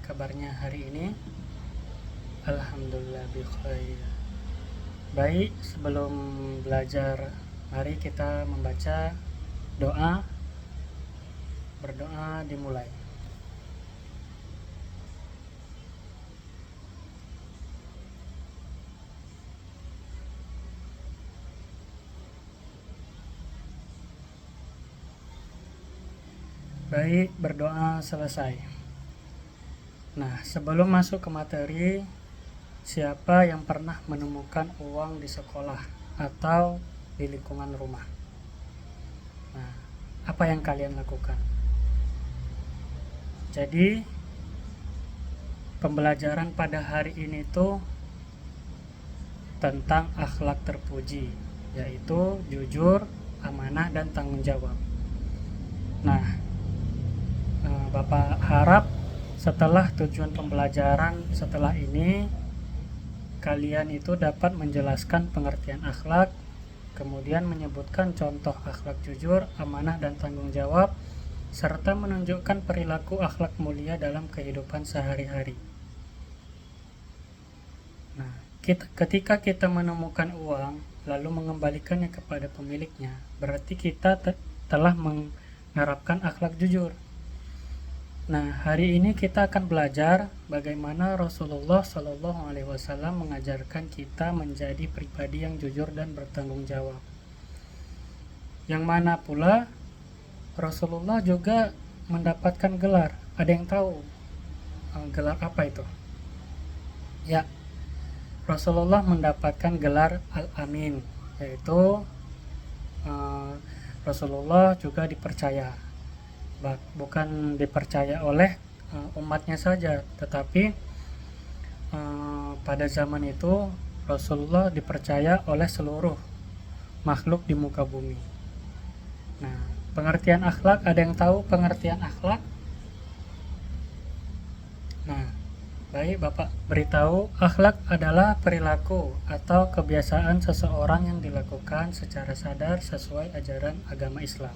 kabarnya hari ini? Alhamdulillah bi khair. Baik, sebelum belajar, mari kita membaca doa. Berdoa dimulai. Baik, berdoa selesai. Nah, sebelum masuk ke materi, siapa yang pernah menemukan uang di sekolah atau di lingkungan rumah? Nah, apa yang kalian lakukan? Jadi, pembelajaran pada hari ini tuh tentang akhlak terpuji, yaitu jujur, amanah, dan tanggung jawab. Nah, Bapak harap setelah tujuan pembelajaran setelah ini kalian itu dapat menjelaskan pengertian akhlak, kemudian menyebutkan contoh akhlak jujur, amanah, dan tanggung jawab, serta menunjukkan perilaku akhlak mulia dalam kehidupan sehari-hari. Nah, ketika kita menemukan uang lalu mengembalikannya kepada pemiliknya, berarti kita telah menerapkan akhlak jujur. Nah, hari ini kita akan belajar bagaimana Rasulullah Shallallahu Alaihi Wasallam mengajarkan kita menjadi pribadi yang jujur dan bertanggung jawab. Yang mana pula Rasulullah juga mendapatkan gelar. Ada yang tahu gelar apa itu? Ya, Rasulullah mendapatkan gelar Al-Amin, yaitu Rasulullah juga dipercaya. Bukan dipercaya oleh umatnya saja, tetapi pada zaman itu Rasulullah dipercaya oleh seluruh makhluk di muka bumi. Nah, pengertian akhlak, ada yang tahu pengertian akhlak? Nah, baik, Bapak beritahu, akhlak adalah perilaku atau kebiasaan seseorang yang dilakukan secara sadar sesuai ajaran agama Islam.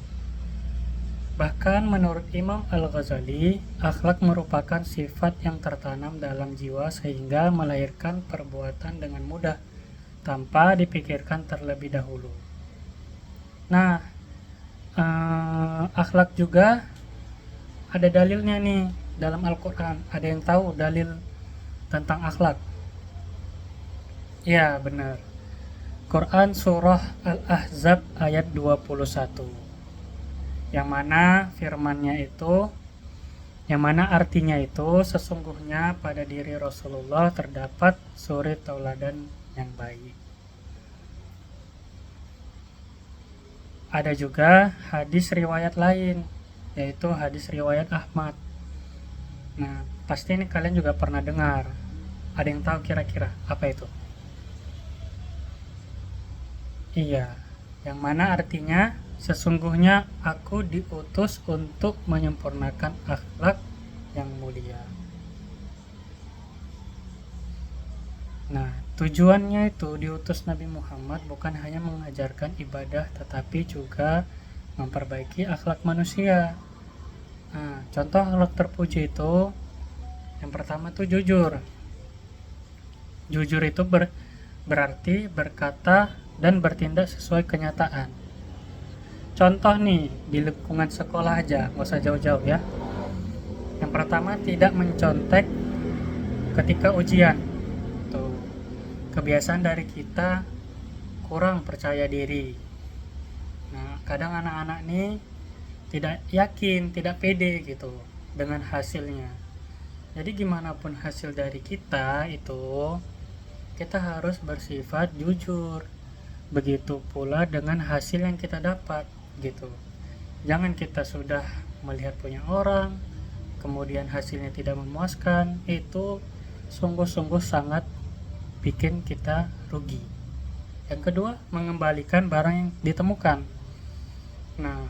Bahkan menurut Imam Al-Ghazali, akhlak merupakan sifat yang tertanam dalam jiwa sehingga melahirkan perbuatan dengan mudah tanpa dipikirkan terlebih dahulu. Nah, akhlak juga ada dalilnya nih dalam Al-Quran. Ada yang tahu dalil tentang akhlak? Ya, benar. Quran Surah Al-Ahzab ayat 21. Yang mana artinya itu sesungguhnya pada diri Rasulullah terdapat suri tauladan yang baik. Ada juga hadis riwayat lain, yaitu hadis riwayat Ahmad. Nah, pasti ini kalian juga pernah dengar. Ada yang tahu kira-kira apa itu? Iya, yang mana artinya sesungguhnya aku diutus untuk menyempurnakan akhlak yang mulia. Nah, tujuannya itu diutus Nabi Muhammad bukan hanya mengajarkan ibadah, tetapi juga memperbaiki akhlak manusia. Nah, contoh akhlak terpuji itu yang pertama tuh jujur. Jujur itu berarti berkata dan bertindak sesuai kenyataan. Contoh nih, di lingkungan sekolah aja, nggak usah jauh-jauh ya. Yang pertama, tidak mencontek ketika ujian. Tuh, kebiasaan dari kita kurang percaya diri. Nah, kadang anak-anak nih tidak yakin, tidak pede gitu dengan hasilnya. Jadi gimana pun hasil dari kita itu, kita harus bersifat jujur. Begitu pula dengan hasil yang kita dapat gitu. Jangan kita sudah melihat punya orang kemudian hasilnya tidak memuaskan, itu sungguh-sungguh sangat bikin kita rugi. Yang kedua, mengembalikan barang yang ditemukan. Nah,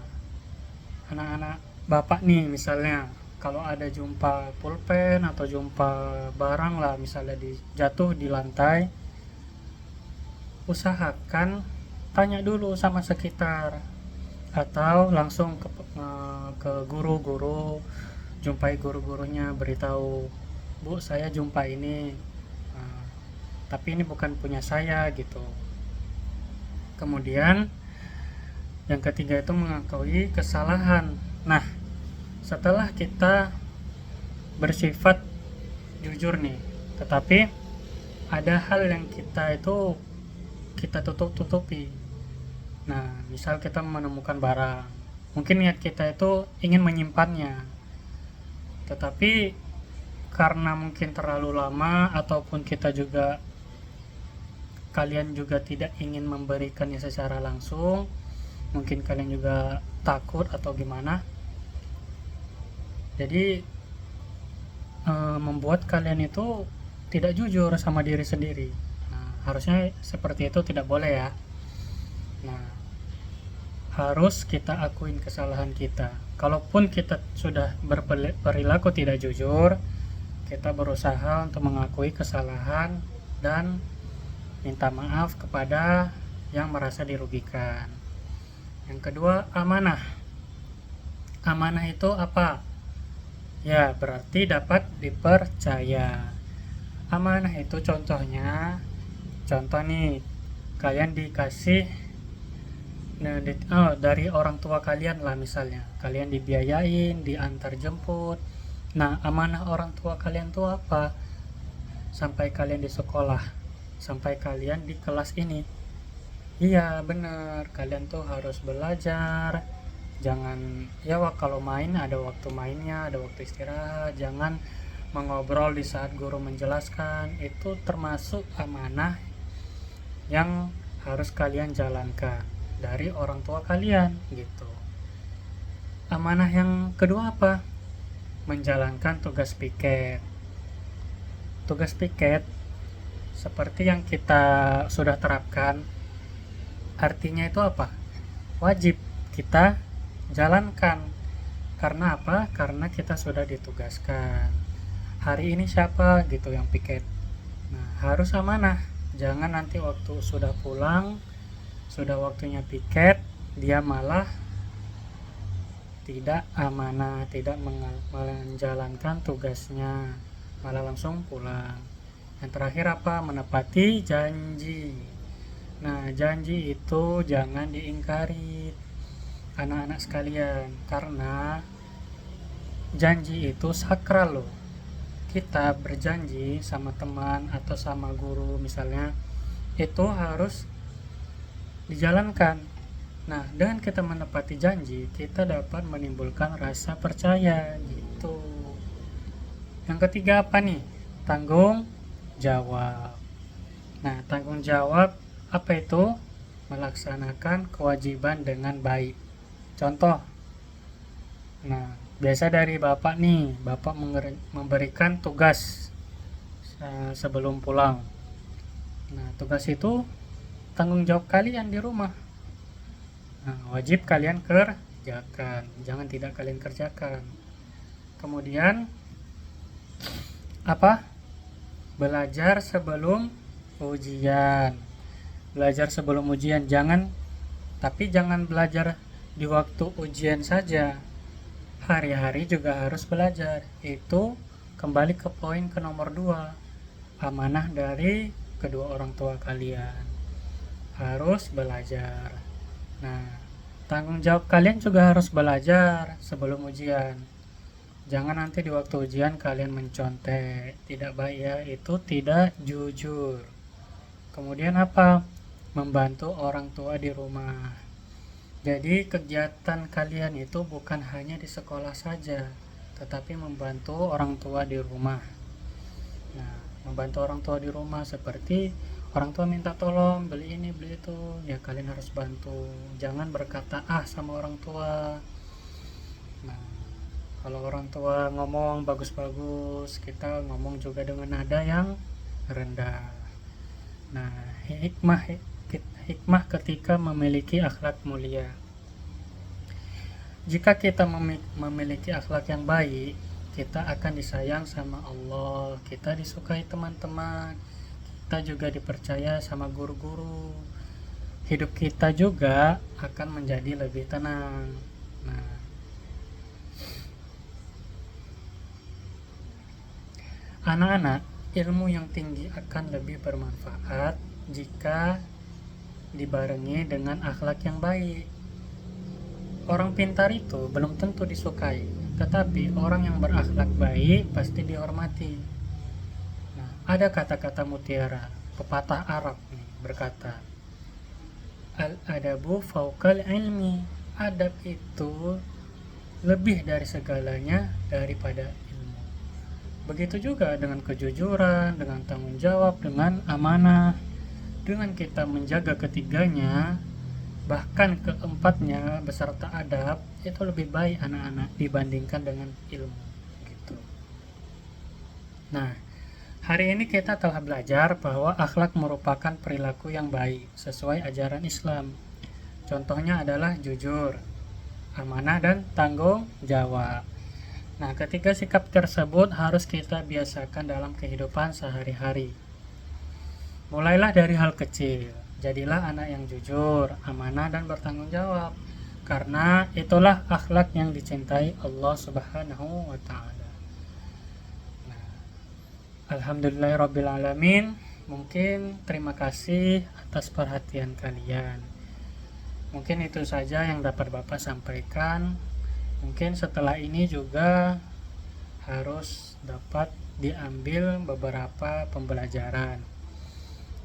anak-anak bapak nih misalnya, kalau ada jumpa pulpen atau jumpa barang lah misalnya jatuh di lantai, usahakan tanya dulu sama sekitar atau langsung ke guru-guru, jumpai guru-gurunya, beritahu Bu, saya jumpa ini. Nah, tapi ini bukan punya saya gitu. Kemudian yang ketiga itu mengakui kesalahan. Nah, setelah kita bersifat jujur nih, tetapi ada hal yang kita tutup-tutupi. Nah, misal kita menemukan barang, mungkin niat kita itu ingin menyimpannya, tetapi karena mungkin terlalu lama ataupun kalian juga tidak ingin memberikannya secara langsung, mungkin kalian juga takut atau gimana, jadi membuat kalian itu tidak jujur sama diri sendiri. Nah, harusnya seperti itu tidak boleh ya. Nah, harus kita akuin kesalahan kita. Kalaupun kita sudah berperilaku tidak jujur, kita berusaha untuk mengakui kesalahan dan minta maaf kepada yang merasa dirugikan. Yang kedua, amanah. Amanah itu apa? Ya, berarti dapat dipercaya. Amanah itu contoh nih, kalian dikasih dari orang tua kalian lah, misalnya kalian dibiayain, diantar jemput. Nah, amanah orang tua kalian tuh apa? Sampai kalian di sekolah, sampai kalian di kelas ini. Iya bener, kalian tuh harus belajar. Jangan, ya kalau main ada waktu mainnya, ada waktu istirahat. Jangan mengobrol di saat guru menjelaskan. Itu termasuk amanah yang harus kalian jalankan dari orang tua kalian gitu. Amanah yang kedua apa? Menjalankan tugas piket. Tugas piket seperti yang kita sudah terapkan, artinya itu apa? Wajib kita jalankan. Karena apa? Karena kita sudah ditugaskan. Hari ini siapa gitu yang piket. Nah, harus amanah. Jangan nanti waktu sudah pulang, sudah waktunya piket, dia malah tidak amanah, tidak menjalankan tugasnya, malah langsung pulang. Yang terakhir apa? Menepati janji. Nah, janji itu jangan diingkari anak-anak sekalian, karena janji itu sakral loh. Kita berjanji sama teman atau sama guru misalnya, itu harus dijalankan. Nah, dengan kita menepati janji, kita dapat menimbulkan rasa percaya gitu. Yang ketiga apa nih? Tanggung jawab. Nah, tanggung jawab apa itu? Melaksanakan kewajiban dengan baik. Contoh, nah biasa dari bapak nih, bapak memberikan tugas sebelum pulang. Nah, tugas itu tanggung jawab kalian di rumah. Nah, wajib kalian kerjakan, jangan tidak kalian kerjakan. Kemudian apa? Belajar sebelum ujian. Belajar sebelum ujian, jangan belajar di waktu ujian saja. Hari-hari juga harus belajar. Itu kembali ke poin ke nomor 2. Amanah dari kedua orang tua kalian. Harus belajar. Nah, tanggung jawab kalian juga harus belajar sebelum ujian. Jangan nanti di waktu ujian kalian mencontek. Tidak baik ya, itu tidak jujur. Kemudian apa? Membantu orang tua di rumah. Jadi kegiatan kalian itu bukan hanya di sekolah saja, tetapi membantu orang tua di rumah. Nah, membantu orang tua di rumah seperti orang tua minta tolong beli ini beli itu, ya kalian harus bantu. Jangan berkata sama orang tua. Nah, kalau orang tua ngomong bagus-bagus, kita ngomong juga dengan nada yang rendah. Nah, hikmah ketika memiliki akhlak mulia. Jika kita memiliki akhlak yang baik, kita akan disayang sama Allah, kita disukai teman-teman, kita juga dipercaya sama guru-guru. Hidup kita juga akan menjadi lebih tenang. Nah, anak-anak, ilmu yang tinggi akan lebih bermanfaat jika dibarengi dengan akhlak yang baik. Orang pintar itu belum tentu disukai, tetapi orang yang berakhlak baik pasti dihormati. Nah, ada kata-kata mutiara, pepatah Arab nih, berkata, Al-adabu fauqal ilmi. Adab itu lebih dari segalanya daripada ilmu. Begitu juga dengan kejujuran, dengan tanggung jawab, dengan amanah. Dengan kita menjaga ketiganya, bahkan keempatnya beserta adab, itu lebih baik anak-anak dibandingkan dengan ilmu gitu. Nah, hari ini kita telah belajar bahwa akhlak merupakan perilaku yang baik sesuai ajaran Islam. Contohnya adalah jujur, amanah, dan tanggung jawab. Nah, ketiga sikap tersebut harus kita biasakan dalam kehidupan sehari-hari. Mulailah dari hal kecil. Jadilah anak yang jujur, amanah, dan bertanggung jawab. Karena itulah akhlak yang dicintai Allah Subhanahu wa Ta'ala. Nah, alhamdulillahirrabbilalamin. Mungkin terima kasih atas perhatian kalian. Mungkin itu saja yang dapat Bapak sampaikan. Mungkin setelah ini juga harus dapat diambil beberapa pembelajaran.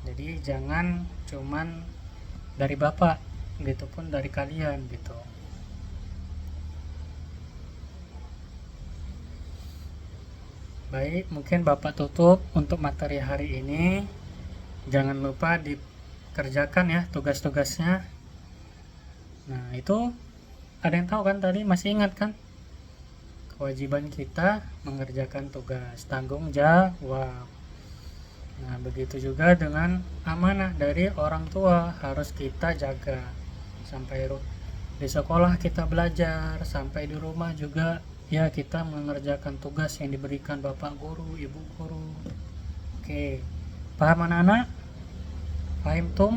Jadi jangan cuman dari Bapak gitu, pun dari kalian gitu. Baik, mungkin Bapak tutup untuk materi hari ini. Jangan lupa dikerjakan ya tugas-tugasnya. Nah, itu ada yang tahu kan tadi, masih ingat kan? Kewajiban kita mengerjakan tugas, tanggung jawab. Nah, begitu juga dengan amanah dari orang tua, harus kita jaga. Sampai di sekolah kita belajar, sampai di rumah juga ya kita mengerjakan tugas yang diberikan bapak guru, ibu guru. Oke, paham anak-anak? Paham tum?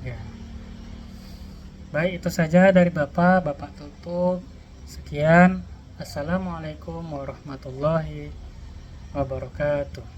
Ya. Baik, itu saja dari Bapak tutup. Sekian. Assalamualaikum warahmatullahi wabarakatuh.